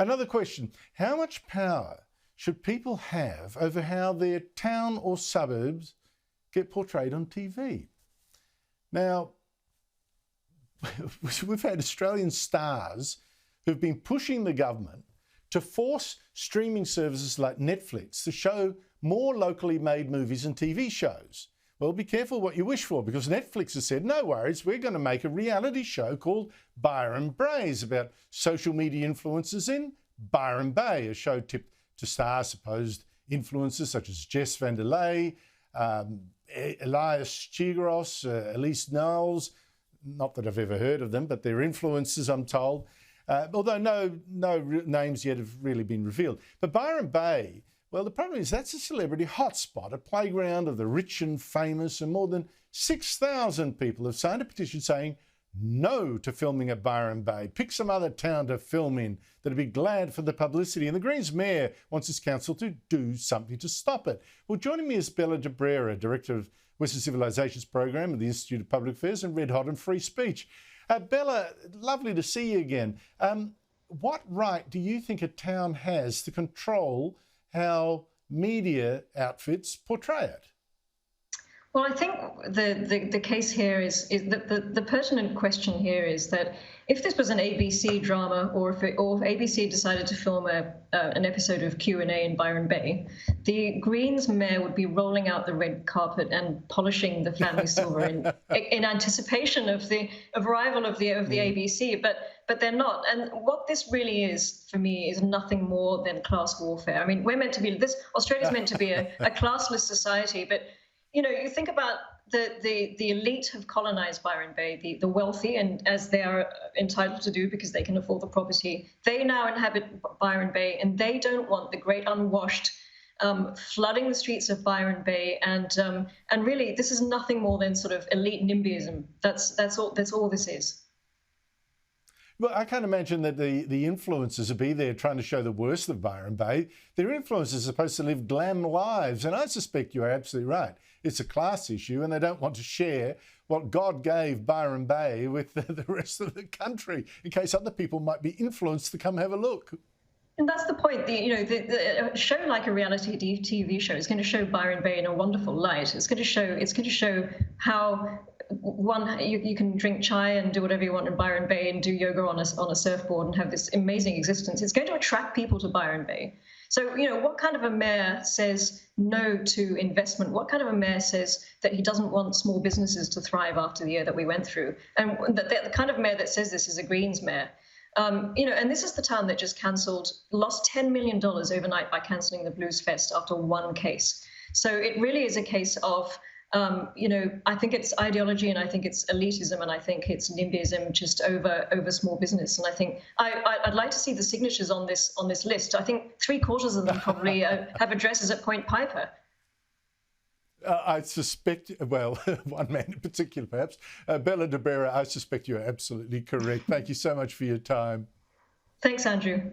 Another question, how much power should people have over how their town or suburbs get portrayed on TV? Now, we've had Australian stars who've been pushing the government to force streaming services like Netflix to show more locally made movies and TV shows. Well, be careful what you wish for, because Netflix has said, no worries, we're going to make a reality show called Byron Baes about social media influencers in Byron Bay, a show tipped to star supposed influencers such as Jess van der Leyen, Elias Chigros, Elise Knowles. Not that I've ever heard of them, but they're influencers, I'm told. Although no names yet have really been revealed. But Byron Bay, well, the problem is that's a celebrity hotspot, a playground of the rich and famous, and more than 6,000 people have signed a petition saying no to filming at Byron Bay. Pick some other town to film in that'd be glad for the publicity. And the Greens mayor wants his council to do something to stop it. Well, joining me is Bella de Brera, Director of Western Civilizations Program at the Institute of Public Affairs and Red Hot and Free Speech. Bella, lovely to see you again. What right do you think a town has to control how media outfits portray it? Well, I think the case here is that the pertinent question here is that if this was an ABC drama, or if ABC decided to film an episode of Q&A in Byron Bay, the Greens mayor would be rolling out the red carpet and polishing the family silver in anticipation of the arrival of the ABC, but they're not. And what this really is for me is nothing more than class warfare. I mean, Australia's meant to be a classless society, but you know, you think about the elite have colonized Byron Bay, the wealthy, and as they are entitled to do because they can afford the property, they now inhabit Byron Bay, and they don't want the great unwashed flooding the streets of Byron Bay, and really this is nothing more than sort of elite nimbyism. That's all this is. Well, I can't imagine that the influencers would be there trying to show the worst of Byron Bay. Their influencers are supposed to live glam lives, and I suspect you are absolutely right. It's a class issue, and they don't want to share what God gave Byron Bay with the rest of the country, in case other people might be influenced to come have a look. And that's the point. A show like a reality TV show is going to show Byron Bay in a wonderful light. It's going to show how you can drink chai and do whatever you want in Byron Bay and do yoga on a surfboard and have this amazing existence. It's going to attract people to Byron Bay. So, what kind of a mayor says no to investment? What kind of a mayor says that he doesn't want small businesses to thrive after the year that we went through? And the kind of mayor that says this is a Greens mayor. And this is the town that just lost $10 million overnight by cancelling the Blues Fest after one case. So it really is a case of I think it's ideology, and I think it's elitism, and I think it's nimbyism just over small business. And I think I'd like to see the signatures on this list. I think 3/4 of them probably have addresses at Point Piper. I suspect, well, one man in particular perhaps, Bella de Brera, I suspect you're absolutely correct. Thank you so much for your time. Thanks, Andrew.